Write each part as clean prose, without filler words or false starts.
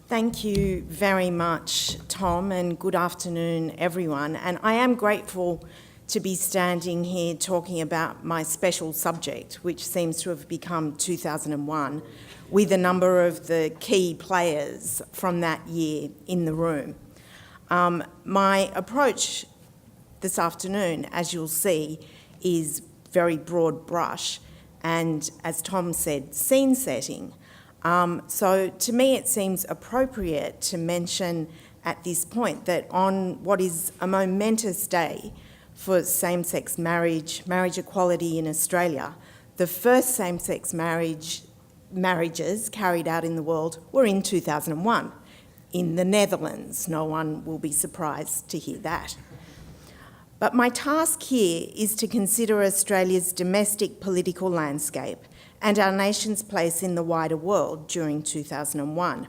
Thank you very much, Tom, and good afternoon, everyone. And I am grateful to be standing here talking about my special subject, which seems to have become 2001, with a number of the key players from that year in the room. My approach this afternoon, as you'll see, is very broad brush and, as Tom said, scene setting. So to me it seems appropriate to mention at this point that on what is a momentous day for same-sex marriage equality in Australia, the first same-sex marriages carried out in the world were in 2001 in the Netherlands. No one will be surprised to hear that. But my task here is to consider Australia's domestic political landscape and our nation's place in the wider world during 2001.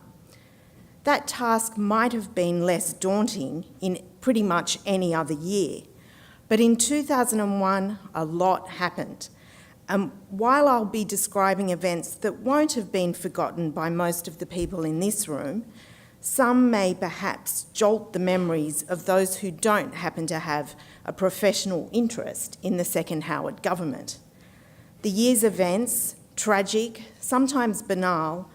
That task might have been less daunting in pretty much any other year, but in 2001 a lot happened. While I'll be describing events that won't have been forgotten by most of the people in this room, some may perhaps jolt the memories of those who don't happen to have a professional interest in the second Howard government. The year's events, tragic, sometimes banal,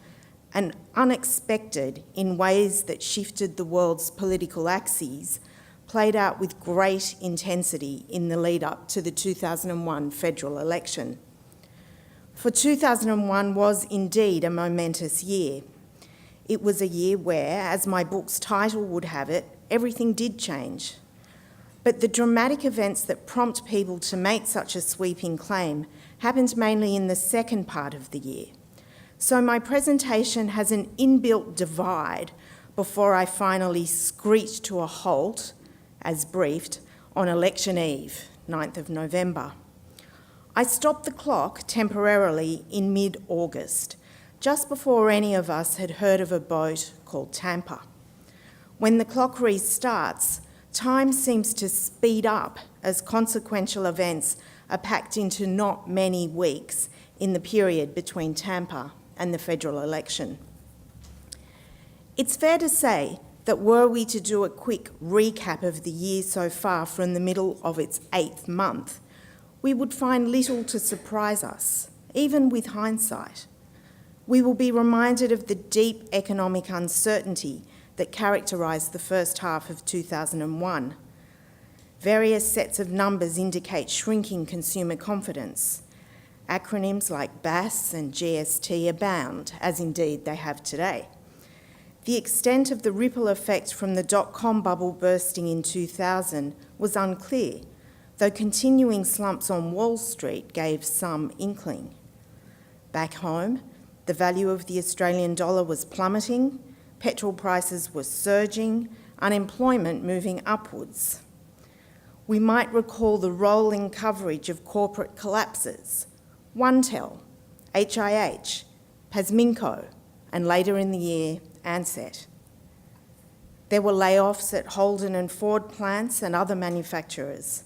and unexpected in ways that shifted the world's political axes, played out with great intensity in the lead up to the 2001 federal election. For 2001 was indeed a momentous year. It was a year where, as my book's title would have it, everything did change. But the dramatic events that prompt people to make such a sweeping claim happened mainly in the second part of the year. So my presentation has an inbuilt divide before I finally screech to a halt, as briefed, on election eve, 9th of November. I stopped the clock temporarily in mid-August, just before any of us had heard of a boat called Tampa. When the clock restarts, time seems to speed up as consequential events are packed into not many weeks in the period between Tampa and the federal election. It's fair to say that were we to do a quick recap of the year so far from the middle of its 8th month, we would find little to surprise us, even with hindsight. We will be reminded of the deep economic uncertainty that characterised the first half of 2001. Various sets of numbers indicate shrinking consumer confidence. Acronyms like BAS and GST abound, as indeed they have today. The extent of the ripple effect from the dot-com bubble bursting in 2000 was unclear, though continuing slumps on Wall Street gave some inkling. Back home, the value of the Australian dollar was plummeting, petrol prices were surging, unemployment moving upwards. We might recall the rolling coverage of corporate collapses, OneTel, HIH, Pasminco, and later in the year, Ansett. There were layoffs at Holden and Ford plants and other manufacturers.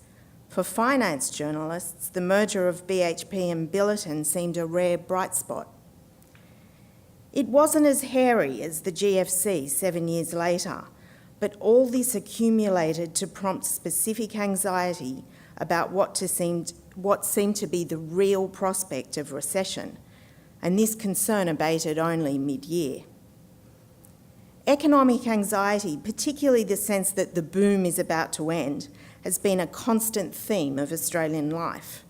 For finance journalists, the merger of BHP and Billiton seemed a rare bright spot. It wasn't as hairy as the GFC 7 years later, but all this accumulated to prompt specific anxiety about what seemed to be the real prospect of recession, and this concern abated only mid-year. Economic anxiety, particularly the sense that the boom is about to end, has been a constant theme of Australian life,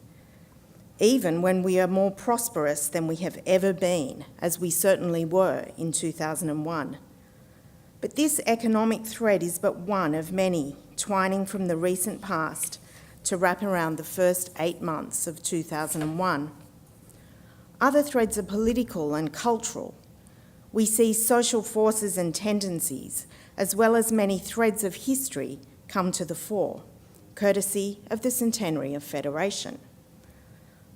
even when we are more prosperous than we have ever been, as we certainly were in 2001. But this economic thread is but one of many twining from the recent past to wrap around the first 8 months of 2001. Other threads are political and cultural. We see social forces and tendencies, as well as many threads of history, come to the fore, courtesy of the centenary of Federation.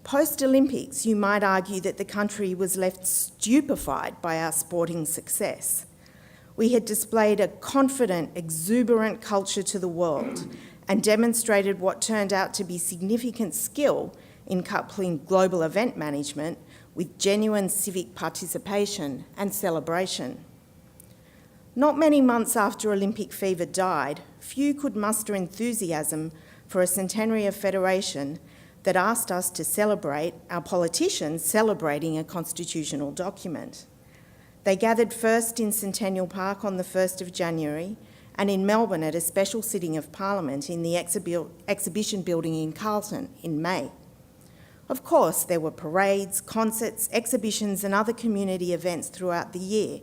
Post-Olympics, you might argue that the country was left stupefied by our sporting success. We had displayed a confident, exuberant culture to the world and demonstrated what turned out to be significant skill in coupling global event management with genuine civic participation and celebration. Not many months after Olympic fever died, few could muster enthusiasm for a centenary of federation that asked us to celebrate, our politicians celebrating a constitutional document. They gathered first in Centennial Park on the 1st of January and in Melbourne at a special sitting of Parliament in the exhibition building in Carlton in May. Of course, there were parades, concerts, exhibitions and other community events throughout the year,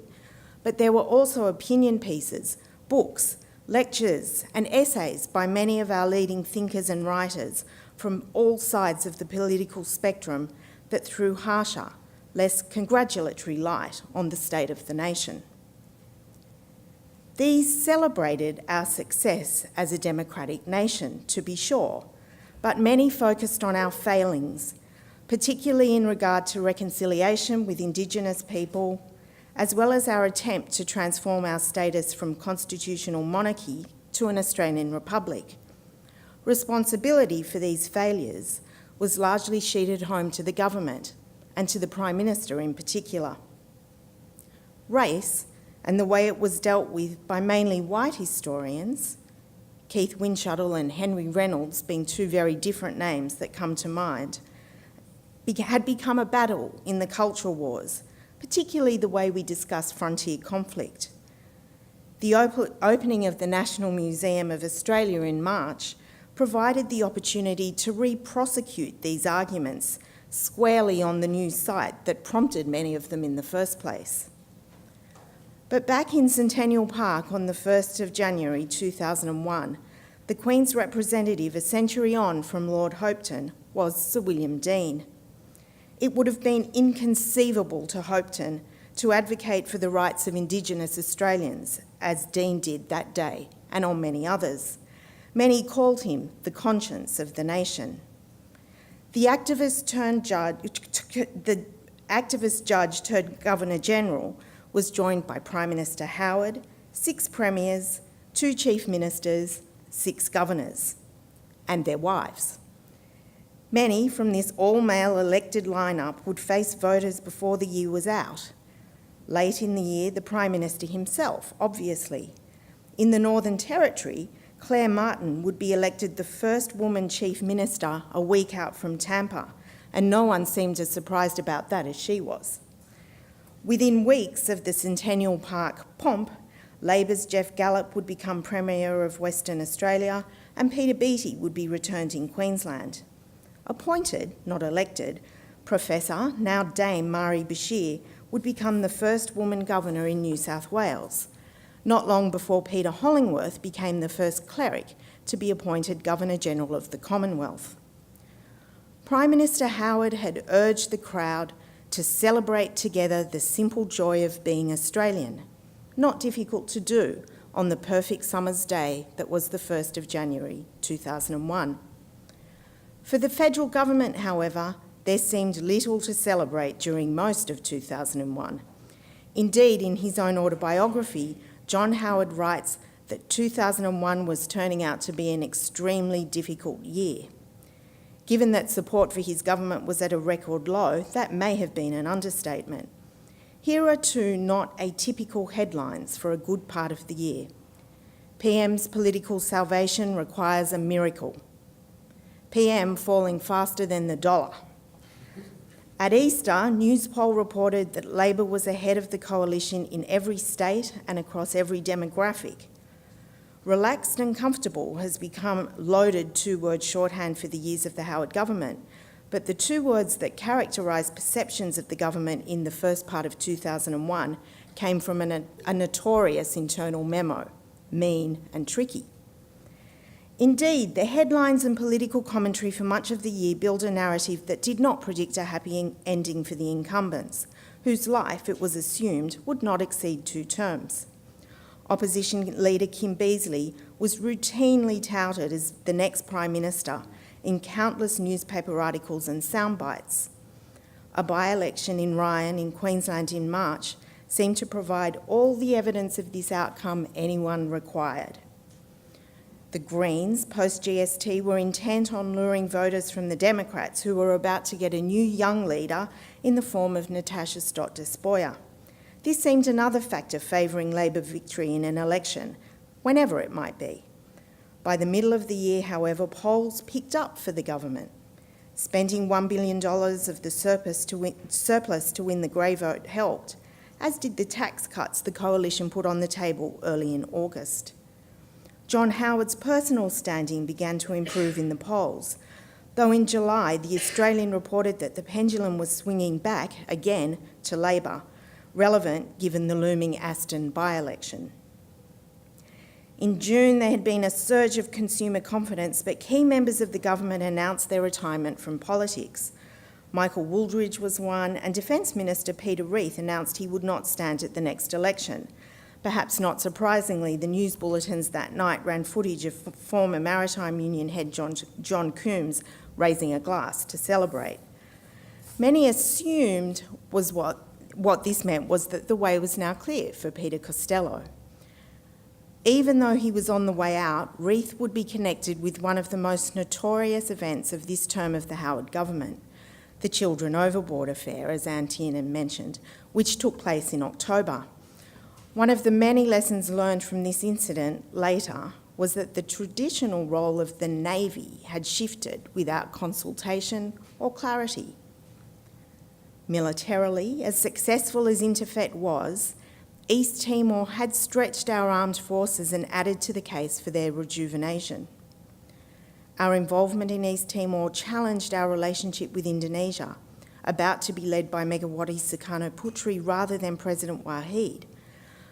but there were also opinion pieces, books, lectures and essays by many of our leading thinkers and writers from all sides of the political spectrum that threw harsher, less congratulatory light on the state of the nation. These celebrated our success as a democratic nation, to be sure, but many focused on our failings, particularly in regard to reconciliation with Indigenous people, as well as our attempt to transform our status from constitutional monarchy to an Australian republic. Responsibility for these failures was largely sheeted home to the government and to the Prime Minister in particular. Race, and the way it was dealt with by mainly white historians, Keith Windschuttle and Henry Reynolds being two very different names that come to mind, had become a battle in the culture wars, particularly the way we discuss frontier conflict. The opening of the National Museum of Australia in March provided the opportunity to re-prosecute these arguments squarely on the new site that prompted many of them in the first place. But back in Centennial Park on the 1st of January 2001, the Queen's representative a century on from Lord Hopetoun was Sir William Deane. It would have been inconceivable to Hopetoun to advocate for the rights of Indigenous Australians, as Deane did that day, and on many others. Many called him the conscience of the nation. The activist judge turned Governor-General was joined by Prime Minister Howard, 6 premiers, 2 chief ministers, 6 governors, and their wives. Many from this all-male elected lineup would face voters before the year was out. Late in the year, the Prime Minister himself, obviously. In the Northern Territory, Claire Martin would be elected the first woman Chief Minister a week out from Tampa, and no one seemed as surprised about that as she was. Within weeks of the Centennial Park pomp, Labor's Jeff Gallop would become Premier of Western Australia and Peter Beattie would be returned in Queensland. Appointed, not elected, Professor, now Dame Mari Bashir, would become the first woman governor in New South Wales, not long before Peter Hollingworth became the first cleric to be appointed Governor-General of the Commonwealth. Prime Minister Howard had urged the crowd to celebrate together the simple joy of being Australian, not difficult to do on the perfect summer's day that was the 1st of January 2001. For the federal government, however, there seemed little to celebrate during most of 2001. Indeed, in his own autobiography, John Howard writes that 2001 was turning out to be an extremely difficult year. Given that support for his government was at a record low, that may have been an understatement. Here are 2 not atypical headlines for a good part of the year. PM's political salvation requires a miracle. PM falling faster than the dollar. At Easter, Newspoll reported that Labor was ahead of the coalition in every state and across every demographic. Relaxed and comfortable has become loaded 2-word shorthand for the years of the Howard government, but the 2 words that characterise perceptions of the government in the first part of 2001 came from a notorious internal memo, mean and tricky. Indeed, the headlines and political commentary for much of the year built a narrative that did not predict a happy ending for the incumbents, whose life, it was assumed, would not exceed 2 terms. Opposition leader Kim Beazley was routinely touted as the next Prime Minister in countless newspaper articles and soundbites. A by-election in Ryan in Queensland in March seemed to provide all the evidence of this outcome anyone required. The Greens, post-GST, were intent on luring voters from the Democrats who were about to get a new young leader in the form of Natasha Stott Despoja. This seemed another factor favouring Labor victory in an election, whenever it might be. By the middle of the year, however, polls picked up for the government. Spending $1 billion of the surplus to win the grey vote helped, as did the tax cuts the coalition put on the table early in August. John Howard's personal standing began to improve in the polls, though in July the Australian reported that the pendulum was swinging back again to Labor, relevant given the looming Aston by-election. In June, there had been a surge of consumer confidence, but key members of the government announced their retirement from politics. Michael Wooldridge was one, and Defence Minister Peter Reith announced he would not stand at the next election. Perhaps not surprisingly, the news bulletins that night ran footage of former Maritime Union head John Coombs raising a glass to celebrate. Many assumed what this meant was that the way was now clear for Peter Costello. Even though he was on the way out, Reith would be connected with one of the most notorious events of this term of the Howard government, the Children Overboard affair, as Anne Tiernan mentioned, which took place in October. One of the many lessons learned from this incident later was that the traditional role of the Navy had shifted without consultation or clarity. Militarily, as successful as Interfet was, East Timor had stretched our armed forces and added to the case for their rejuvenation. Our involvement in East Timor challenged our relationship with Indonesia, about to be led by Megawati Sukarno Putri rather than President Wahid.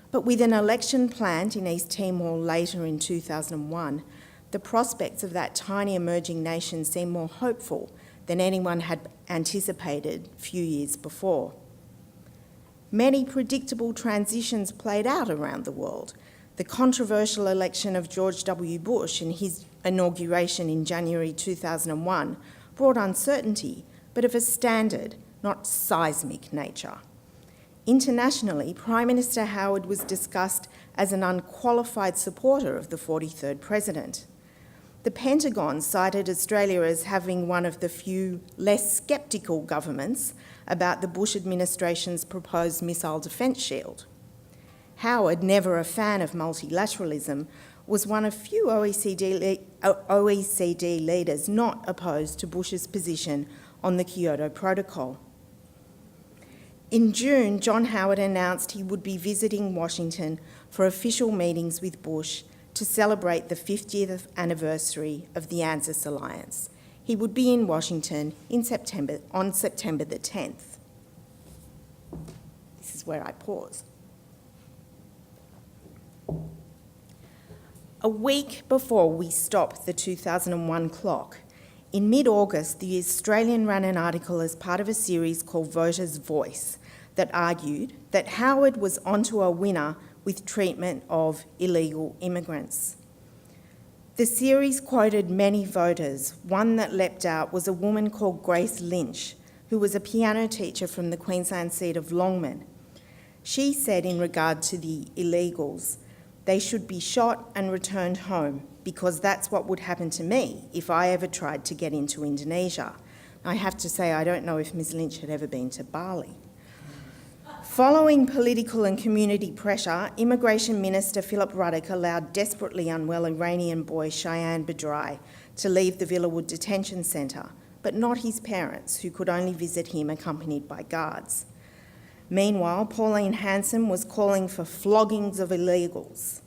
But with an election planned in East Timor later in 2001, the prospects of that tiny emerging nation seemed more hopeful than anyone had anticipated a few years before. Many predictable transitions played out around the world. The controversial election of George W. Bush and his inauguration in January 2001 brought uncertainty, but of a standard, not seismic nature. Internationally, Prime Minister Howard was discussed as an unqualified supporter of the 43rd president. The Pentagon cited Australia as having one of the few less sceptical governments about the Bush administration's proposed missile defence shield. Howard, never a fan of multilateralism, was one of few OECD leaders not opposed to Bush's position on the Kyoto Protocol. In June, John Howard announced he would be visiting Washington for official meetings with Bush to celebrate the 50th anniversary of the ANZUS alliance. He would be in Washington on September the 10th. This is where I pause. A week before we stopped the 2001 clock, in mid-August, The Australian ran an article as part of a series called Voters' Voice that argued that Howard was onto a winner with treatment of illegal immigrants. The series quoted many voters. One that leapt out was a woman called Grace Lynch, who was a piano teacher from the Queensland seat of Longman. She said in regard to the illegals, they should be shot and returned home because that's what would happen to me if I ever tried to get into Indonesia. I have to say, I don't know if Ms Lynch had ever been to Bali. Following political and community pressure, Immigration Minister Philip Ruddock allowed desperately unwell Iranian boy Cheyenne Badrai to leave the Villawood Detention Centre, but not his parents, who could only visit him accompanied by guards. Meanwhile, Pauline Hanson was calling for floggings of illegals.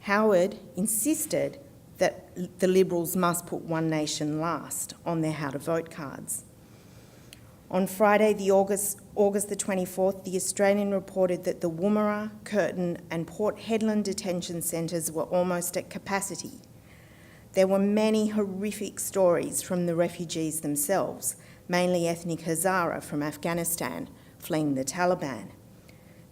Howard insisted that the Liberals must put One Nation last on their how to vote cards. On Friday, August the 24th, The Australian reported that the Woomera, Curtin and Port Hedland detention centres were almost at capacity. There were many horrific stories from the refugees themselves, mainly ethnic Hazara from Afghanistan, fleeing the Taliban.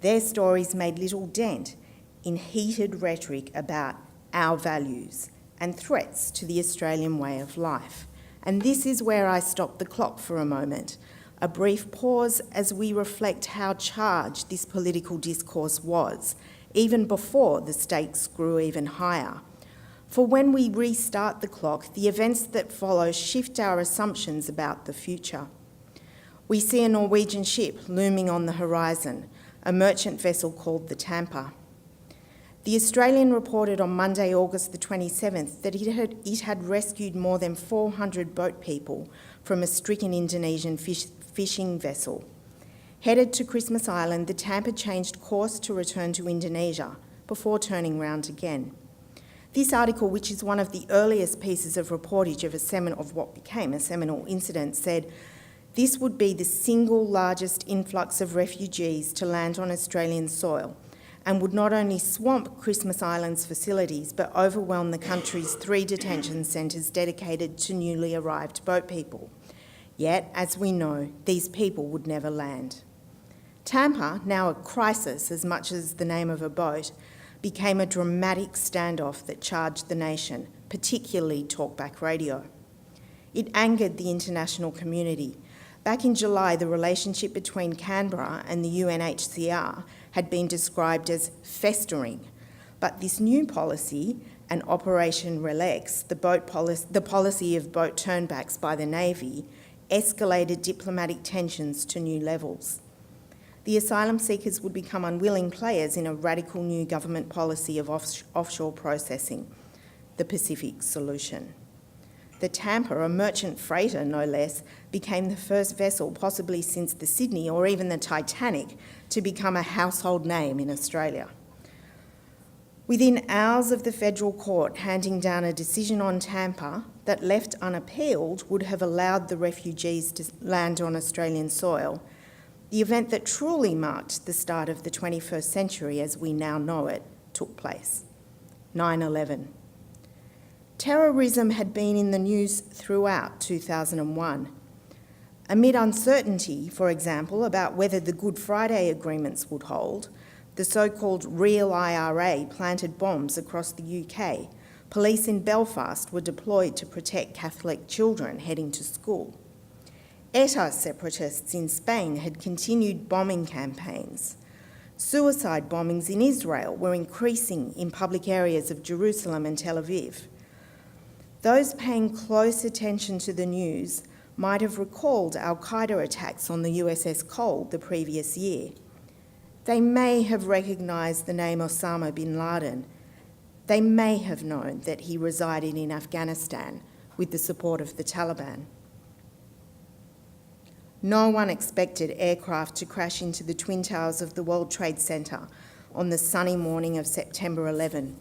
Their stories made little dent in heated rhetoric about our values and threats to the Australian way of life. And this is where I stop the clock for a moment. A brief pause as we reflect how charged this political discourse was, even before the stakes grew even higher. For when we restart the clock, the events that follow shift our assumptions about the future. We see a Norwegian ship looming on the horizon, a merchant vessel called the Tampa. The Australian reported on Monday, August the 27th, that it had rescued more than 400 boat people from a stricken Indonesian fishing vessel. Headed to Christmas Island, the Tampa changed course to return to Indonesia before turning round again. This article, which is one of the earliest pieces of reportage of what became a seminal incident, said, "This would be the single largest influx of refugees to land on Australian soil and would not only swamp Christmas Island's facilities but overwhelm the country's 3 detention centres dedicated to newly arrived boat people. Yet, as we know, these people would never land." Tampa, now a crisis as much as the name of a boat, became a dramatic standoff that charged the nation, particularly talkback radio. It angered the international community. Back in July, the relationship between Canberra and the UNHCR had been described as festering, but this new policy, and Operation Relax, the policy of boat turnbacks by the Navy, escalated diplomatic tensions to new levels. The asylum seekers would become unwilling players in a radical new government policy of offshore processing, the Pacific Solution. The Tampa, a merchant freighter no less, became the first vessel, possibly since the Sydney or even the Titanic, to become a household name in Australia. Within hours of the federal court handing down a decision on Tampa that, left unappealed, would have allowed the refugees to land on Australian soil, the event that truly marked the start of the 21st century as we now know it took place, 9/11. Terrorism had been in the news throughout 2001. Amid uncertainty, for example, about whether the Good Friday agreements would hold, the so-called real IRA planted bombs across the UK. Police in Belfast were deployed to protect Catholic children heading to school. ETA separatists in Spain had continued bombing campaigns. Suicide bombings in Israel were increasing in public areas of Jerusalem and Tel Aviv. Those paying close attention to the news might have recalled al-Qaeda attacks on the USS Cole the previous year. They may have recognised the name Osama bin Laden. They may have known that he resided in Afghanistan with the support of the Taliban. No one expected aircraft to crash into the Twin Towers of the World Trade Center on the sunny morning of September 11,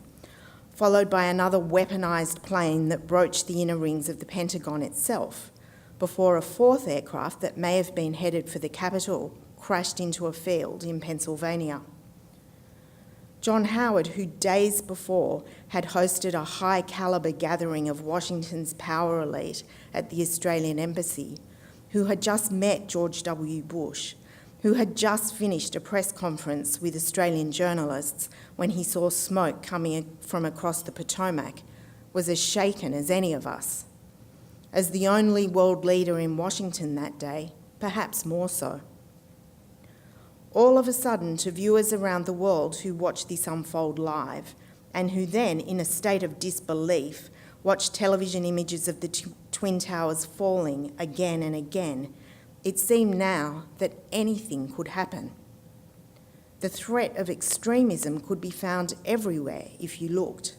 followed by another weaponised plane that broached the inner rings of the Pentagon itself, before a 4th aircraft that may have been headed for the Capitol crashed into a field in Pennsylvania. John Howard, who days before had hosted a high-calibre gathering of Washington's power elite at the Australian Embassy, who had just met George W. Bush, who had just finished a press conference with Australian journalists when he saw smoke coming from across the Potomac, was as shaken as any of us. As the only world leader in Washington that day, perhaps more so. All of a sudden, to viewers around the world who watched this unfold live, and who then, in a state of disbelief, watched television images of the Twin Towers falling again and again, it seemed now that anything could happen. The threat of extremism could be found everywhere if you looked.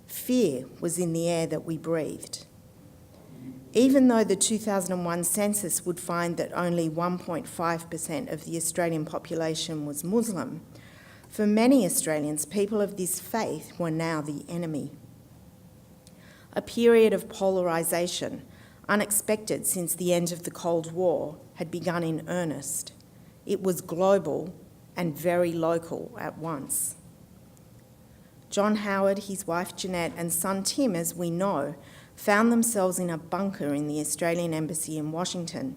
Fear was in the air that we breathed. Even though the 2001 census would find that only 1.5% of the Australian population was Muslim, for many Australians, people of this faith were now the enemy. A period of polarisation, unexpected since the end of the Cold War, had begun in earnest. It was global and very local at once. John Howard, his wife Jeanette, and son Tim, as we know, found themselves in a bunker in the Australian Embassy in Washington.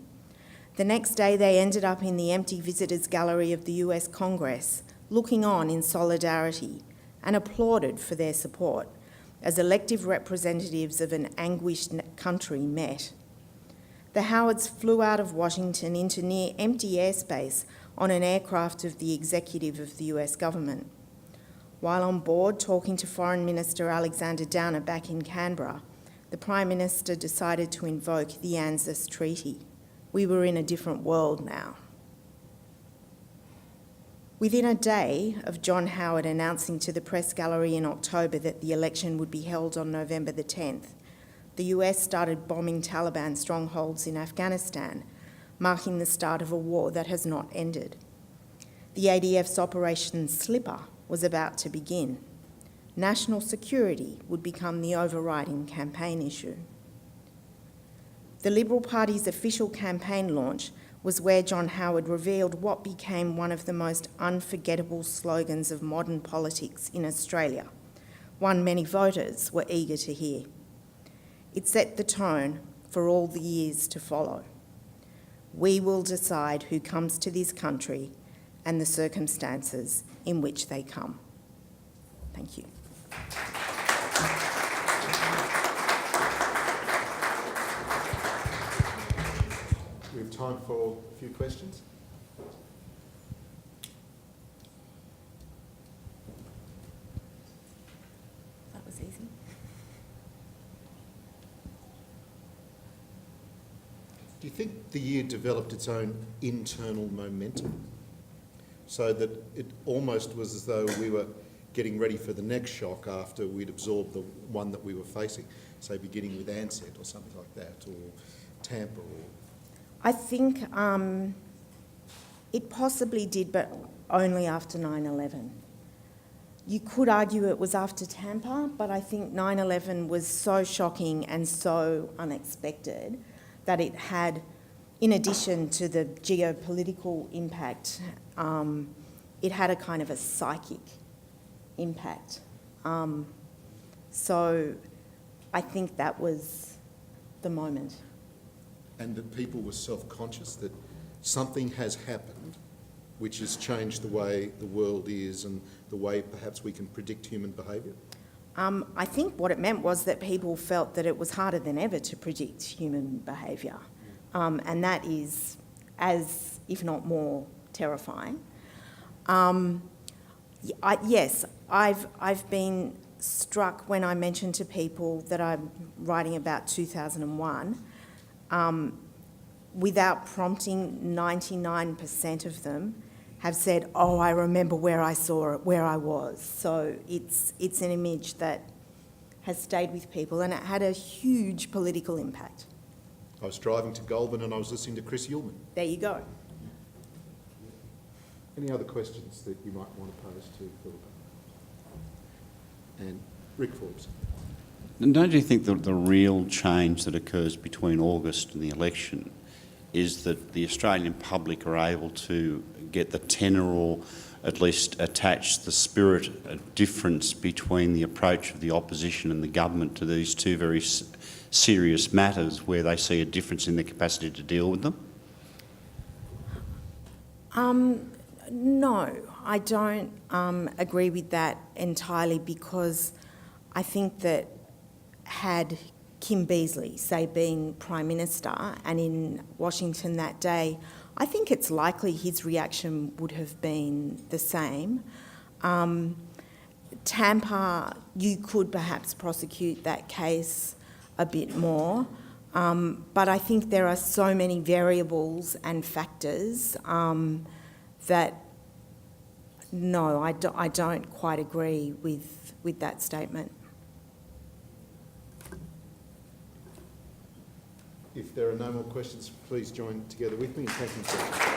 The next day they ended up in the empty visitors' gallery of the US Congress, looking on in solidarity and applauded for their support as elective representatives of an anguished country met. The Howards flew out of Washington into near empty airspace on an aircraft of the executive of the US government. While on board talking to Foreign Minister Alexander Downer back in Canberra, the Prime Minister decided to invoke the ANZUS Treaty. We were in a different world now. Within a day of John Howard announcing to the press gallery in October that the election would be held on November the 10th, the US started bombing Taliban strongholds in Afghanistan, marking the start of a war that has not ended. The ADF's Operation Slipper was about to begin. National security would become the overriding campaign issue. The Liberal Party's official campaign launch was where John Howard revealed what became one of the most unforgettable slogans of modern politics in Australia, one many voters were eager to hear. It set the tone for all the years to follow. We will decide who comes to this country and the circumstances in which they come. Thank you. We have time for a few questions. That was easy. Do you think the year developed its own internal momentum so that it almost was as though we were getting ready for the next shock after we'd absorbed the one that we were facing, say beginning with Ansett or something like that, or Tampa? Or I think it possibly did, but only after 9/11. You could argue it was after Tampa, but I think 9/11 was so shocking and so unexpected that it had, in addition to the geopolitical impact, it had a kind of a psychic impact. So I think that was the moment. And that people were self-conscious that something has happened which has changed the way the world is and the way perhaps we can predict human behaviour? I think what it meant was that people felt that it was harder than ever to predict human behaviour, and that is as, if not more, terrifying. Yes, I've been struck when I mention to people that I'm writing about 2001. Without prompting, 99% of them have said, "Oh, I remember where I saw it, where I was." So it's an image that has stayed with people, and it had a huge political impact. I was driving to Goulburn and I was listening to Chris Ullman. There you go. Any other questions that you might want to pose to Phillipa? And Rick Forbes. And don't you think that the real change that occurs between August and the election is that the Australian public are able to get the tenor, or at least attach the spirit, a difference between the approach of the opposition and the government to these two very serious matters, where they see a difference in their capacity to deal with them? No, I don't agree with that entirely, because I think that had Kim Beazley, say, being Prime Minister and in Washington that day, I think it's likely his reaction would have been the same. Tampa, you could perhaps prosecute that case a bit more, but I think there are so many variables and factors that, no, I don't quite agree with that statement. If there are no more questions, please join together with me in thanking you.